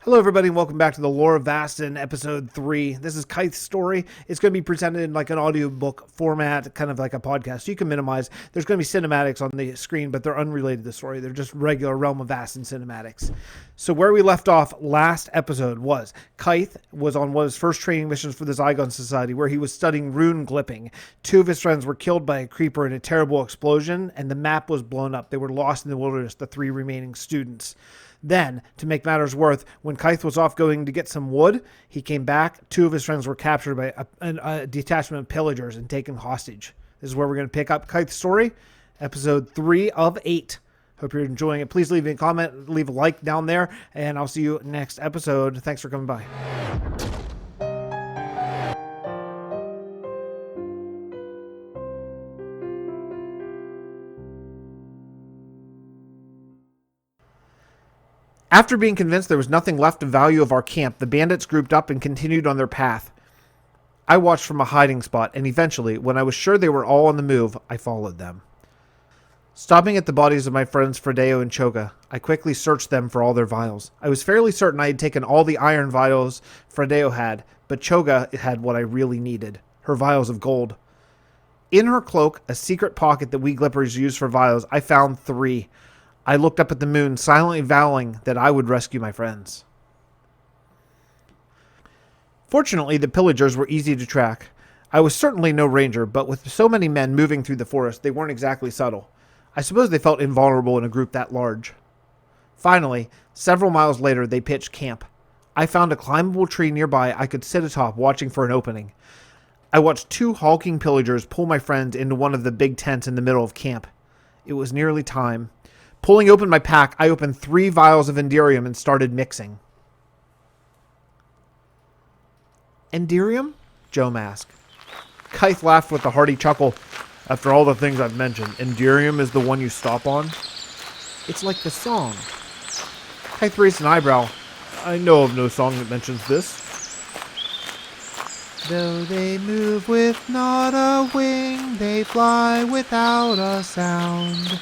Hello everybody and welcome back to the Lore of Vasten, episode 3. This is Kyth's story. It's going to be presented in like an audiobook format, kind of like a podcast. You can minimize. There's going to be cinematics on the screen, but they're unrelated to the story. They're just regular Realm of Vasten cinematics. So where we left off last episode was Kyth was on one of his first training missions for the Zygon Society, where he was studying rune glipping. Two of his friends were killed by a creeper in a terrible explosion, and the map was blown up. They were lost in the wilderness, the 3 remaining students. Then, to make matters worse, when Kyth was off going to get some wood, he came back. 2 of his friends were captured by a detachment of pillagers and taken hostage. This is where we're going to pick up Kyth's story, episode 3 of 8. Hope you're enjoying it. Please leave a comment, leave a like down there, and I'll see you next episode. Thanks for coming by. After being convinced there was nothing left of value of our camp, the bandits grouped up and continued on their path. I watched from a hiding spot, and eventually, when I was sure they were all on the move, I followed them. Stopping at the bodies of my friends Fredeo and Choga, I quickly searched them for all their vials. I was fairly certain I had taken all the iron vials Fredeo had, but Choga had what I really needed, her vials of gold. In her cloak, a secret pocket that we Glippers use for vials, I found 3. I looked up at the moon, silently vowing that I would rescue my friends. Fortunately, the pillagers were easy to track. I was certainly no ranger, but with so many men moving through the forest, they weren't exactly subtle. I suppose they felt invulnerable in a group that large. Finally, several miles later, they pitched camp. I found a climbable tree nearby I could sit atop, watching for an opening. I watched 2 hulking pillagers pull my friends into one of the big tents in the middle of camp. It was nearly time. Pulling open my pack, I opened 3 vials of Enderium and started mixing. Enderium? Joe asked. Kyth laughed with a hearty chuckle. After all the things I've mentioned, Enderium is the one you stop on? It's like the song. Kyth raised an eyebrow. I know of no song that mentions this. Though they move with not a wing, they fly without a sound.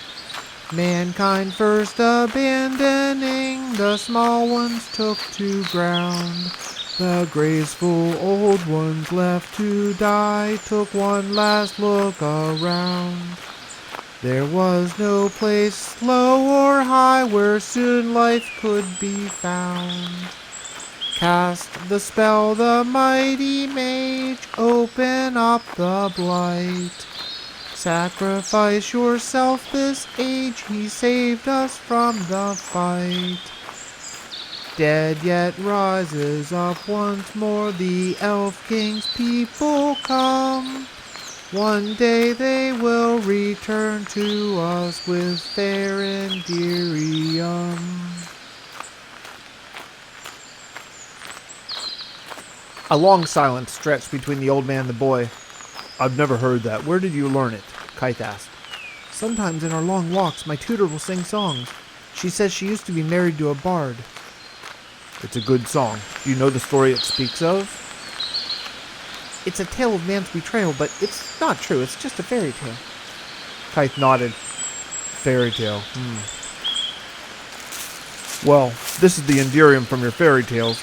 Mankind first abandoning, the small ones took to ground. The graceful old ones left to die, took one last look around. There was no place low or high where soon life could be found. Cast the spell, the mighty mage, open up the blight. Sacrifice yourself this age, he saved us from the fight. Dead yet rises up once more, the Elf King's people come. One day they will return to us with fair Enderium. A long silence stretched between the old man and the boy. I've never heard that. Where did you learn it? Kyth asked. Sometimes in our long walks, my tutor will sing songs. She says she used to be married to a bard. It's a good song. Do you know the story it speaks of? It's a tale of man's betrayal, but it's not true. It's just a fairy tale. Kyth nodded. Fairy tale. Well, this is the Enderium from your fairy tales.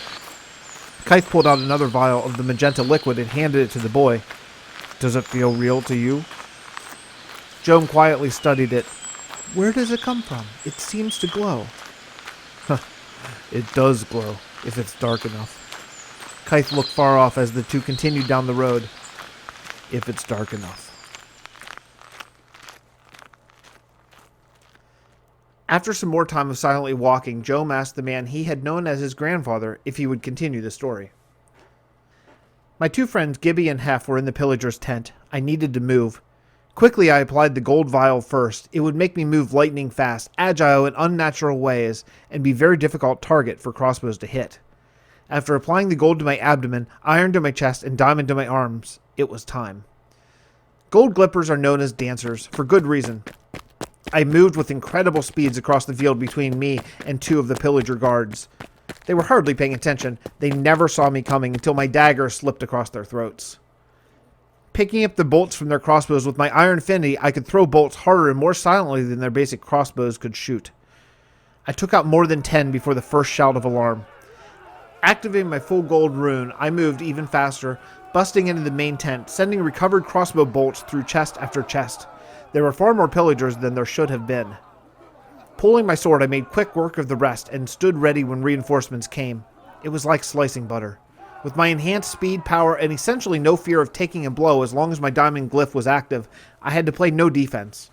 Kyth pulled out another vial of the magenta liquid and handed it to the boy. Does it feel real to you? Joan quietly studied it. Where does it come from? It seems to glow. It does glow, if it's dark enough. Kyth looked far off as the 2 continued down the road. If it's dark enough. After some more time of silently walking, Joe asked the man he had known as his grandfather if he would continue the story. My 2 friends, Gibby and Hef, were in the pillager's tent. I needed to move. Quickly, I applied the gold vial first. It would make me move lightning fast, agile in unnatural ways, and be a very difficult target for crossbows to hit. After applying the gold to my abdomen, iron to my chest, and diamond to my arms, it was time. Gold Glippers are known as dancers, for good reason. I moved with incredible speeds across the field between me and 2 of the pillager guards. They were hardly paying attention. They never saw me coming until my dagger slipped across their throats. Picking up the bolts from their crossbows with my iron affinity, I could throw bolts harder and more silently than their basic crossbows could shoot. I took out more than 10 before the first shout of alarm. Activating my full gold rune, I moved even faster, busting into the main tent, sending recovered crossbow bolts through chest after chest. There were far more pillagers than there should have been. Pulling my sword, I made quick work of the rest and stood ready when reinforcements came. It was like slicing butter. With my enhanced speed, power, and essentially no fear of taking a blow as long as my diamond glyph was active, I had to play no defense.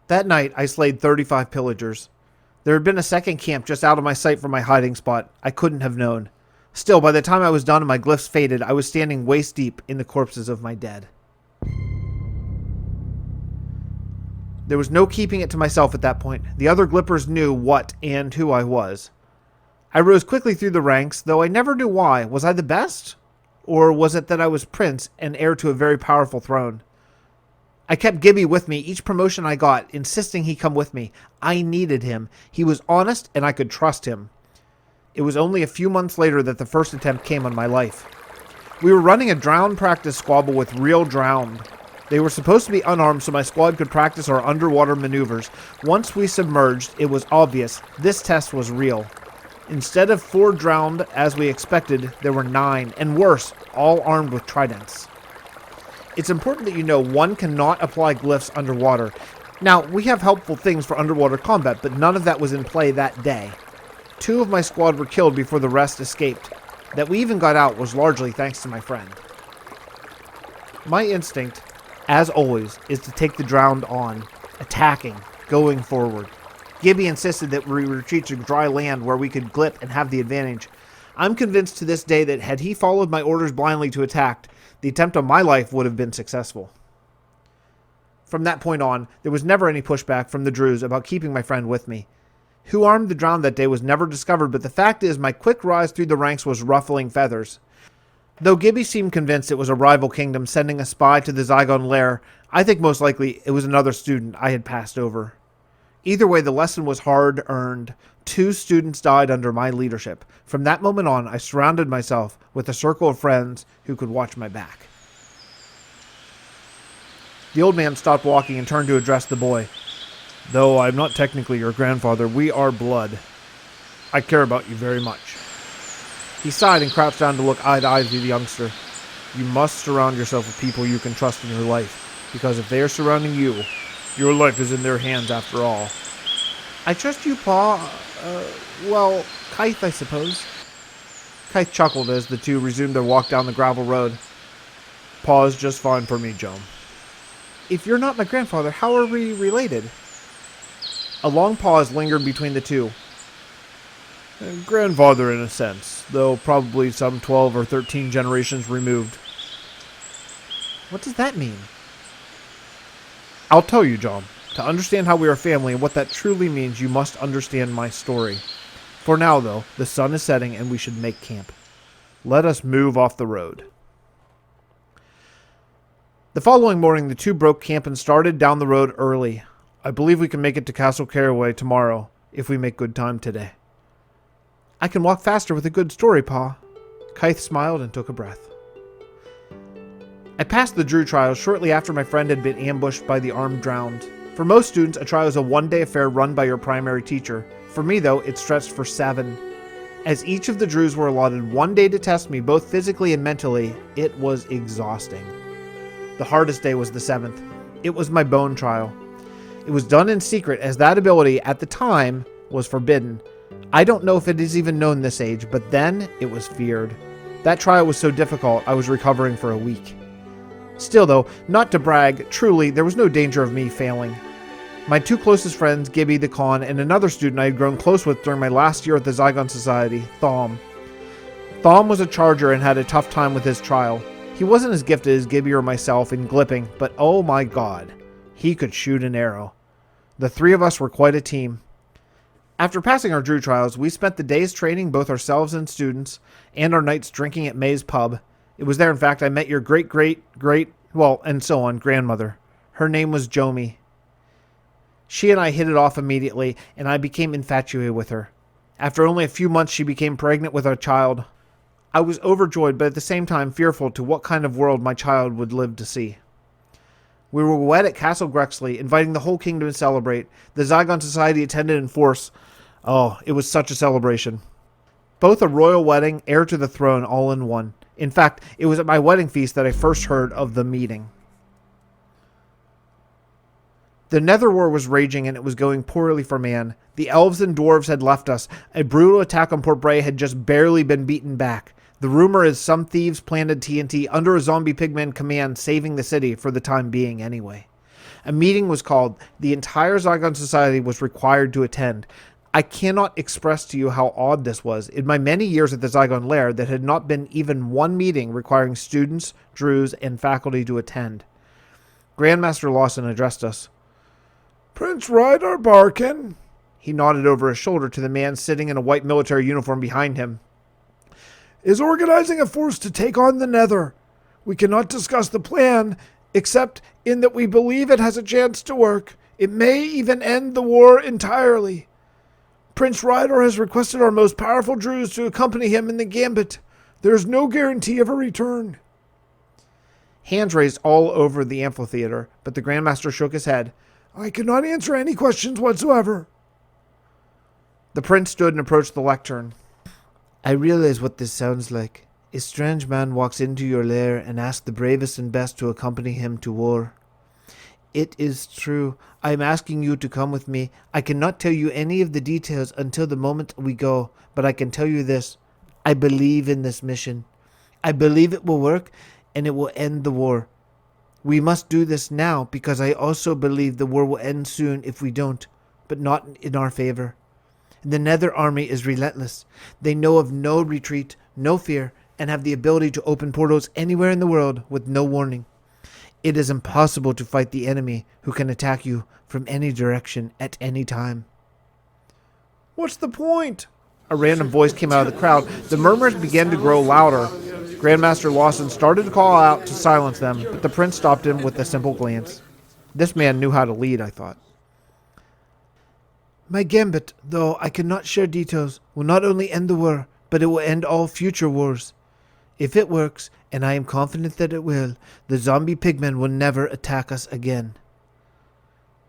That night, I slayed 35 pillagers. There had been a second camp just out of my sight from my hiding spot. I couldn't have known. Still, by the time I was done and my glyphs faded, I was standing waist deep in the corpses of my dead. There was no keeping it to myself at that point. The other Glippers knew what and who I was. I rose quickly through the ranks, though I never knew why. Was I the best? Or was it that I was prince and heir to a very powerful throne? I kept Gibby with me each promotion I got, insisting he come with me. I needed him. He was honest and I could trust him. It was only a few months later that the first attempt came on my life. We were running a drowned practice squabble with real drowned. They were supposed to be unarmed so my squad could practice our underwater maneuvers. Once we submerged, it was obvious this test was real. Instead of 4 drowned, as we expected, there were 9, and worse, all armed with tridents. It's important that you know one cannot apply glyphs underwater. Now, we have helpful things for underwater combat, but none of that was in play that day. 2 of my squad were killed before the rest escaped. That we even got out was largely thanks to my friend. My instinct, as always, is to take the drowned on, attacking, going forward. Gibby insisted that we retreat to dry land where we could glip and have the advantage. I'm convinced to this day that had he followed my orders blindly to attack, the attempt on my life would have been successful. From that point on, there was never any pushback from the Druze about keeping my friend with me. Who armed the drowned that day was never discovered, but the fact is my quick rise through the ranks was ruffling feathers. Though Gibby seemed convinced it was a rival kingdom sending a spy to the Zygon lair, I think most likely it was another student I had passed over. Either way, the lesson was hard-earned. 2 students died under my leadership. From that moment on, I surrounded myself with a circle of friends who could watch my back. The old man stopped walking and turned to address the boy. Though I'm not technically your grandfather, we are blood. I care about you very much. He sighed and crouched down to look eye to eye with the youngster. You must surround yourself with people you can trust in your life, because if they are surrounding you, your life is in their hands after all. I trust you, Pa. Well, Kyth, I suppose. Kyth chuckled as the two resumed their walk down the gravel road. Pa is just fine for me, Joan. If you're not my grandfather, how are we related? A long pause lingered between the two. Grandfather in a sense, though probably some 12 or 13 generations removed. What does that mean? I'll tell you, John. To understand how we are family and what that truly means, you must understand my story. For now, though, the sun is setting and we should make camp. Let us move off the road. The following morning, the two broke camp and started down the road early. I believe we can make it to Castle Caraway tomorrow, if we make good time today. I can walk faster with a good story, Pa. Kyth smiled and took a breath. I passed the Drew trials shortly after my friend had been ambushed by the armed drowned. For most students, a trial is a one-day affair run by your primary teacher. For me, though, it stretched for 7. As each of the Drews were allotted 1 day to test me, both physically and mentally, it was exhausting. The hardest day was the 7th. It was my bone trial. It was done in secret, as that ability, at the time, was forbidden. I don't know if it is even known this age, but then it was feared. That trial was so difficult, I was recovering for a week. Still, though, not to brag, truly, there was no danger of me failing. My 2 closest friends, Gibby the Con, and another student I had grown close with during my last year at the Zygon Society, Thom. Thom was a charger and had a tough time with his trial. He wasn't as gifted as Gibby or myself in glipping, but oh my god, he could shoot an arrow. The 3 of us were quite a team. After passing our Drew trials, we spent the days training both ourselves and students, and our nights drinking at May's pub. It was there, in fact, I met your and so on, grandmother. Her name was Jomi. She and I hit it off immediately, and I became infatuated with her. After only a few months, she became pregnant with our child. I was overjoyed, but at the same time fearful to what kind of world my child would live to see. We were wed at Castle Grexley, inviting the whole kingdom to celebrate. The Zygon Society attended in force. Oh, it was such a celebration. Both a royal wedding, heir to the throne, all in one. In fact, it was at my wedding feast that I first heard of the meeting. The Nether War was raging and it was going poorly for man. The elves and dwarves had left us. A brutal attack on Port Bray had just barely been beaten back. The rumor is some thieves planted TNT under a zombie pigman command, saving the city for the time being anyway. A meeting was called. The entire Zygon society was required to attend. I cannot express to you how odd this was. In my many years at the Zygon Lair, there had not been even one meeting requiring students, Druze, and faculty to attend. Grandmaster Lawson addressed us. Prince Rydar Barkin. He nodded over his shoulder to the man sitting in a white military uniform behind him. Is organizing a force to take on the Nether. We cannot discuss the plan, except in that we believe it has a chance to work. It may even end the war entirely. Prince Rydar has requested our most powerful Druze to accompany him in the gambit. There is no guarantee of a return. Hands raised all over the amphitheater, but the Grandmaster shook his head. I cannot answer any questions whatsoever. The prince stood and approached the lectern. I realize what this sounds like. A strange man walks into your lair and asks the bravest and best to accompany him to war. It is true. I am asking you to come with me. I cannot tell you any of the details until the moment we go, but I can tell you this. I believe in this mission. I believe it will work, and it will end the war. We must do this now, because I also believe the war will end soon if we don't, but not in our favor. The Nether army is relentless. They know of no retreat, no fear, and have the ability to open portals anywhere in the world with no warning. It is impossible to fight the enemy who can attack you from any direction at any time. What's the point? A random voice came out of the crowd. The murmurs began to grow louder. Grandmaster Lawson started to call out to silence them, but the prince stopped him with a simple glance. This man knew how to lead, I thought. My gambit, though I cannot share details, will not only end the war, but it will end all future wars. If it works, and I am confident that it will, the zombie pigmen will never attack us again.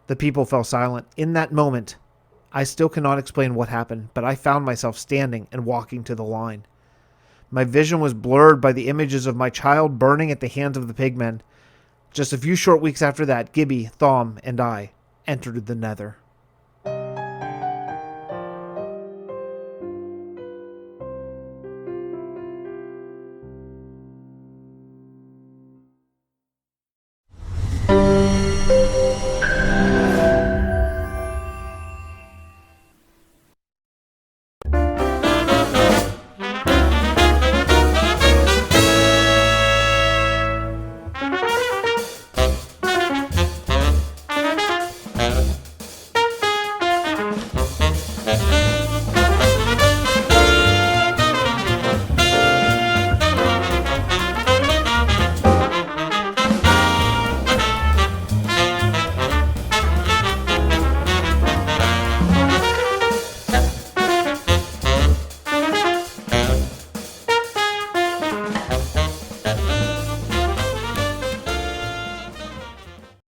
The people fell silent. In that moment, I still cannot explain what happened, but I found myself standing and walking to the line. My vision was blurred by the images of my child burning at the hands of the pigmen. Just a few short weeks after that, Gibby, Thom, and I entered the Nether.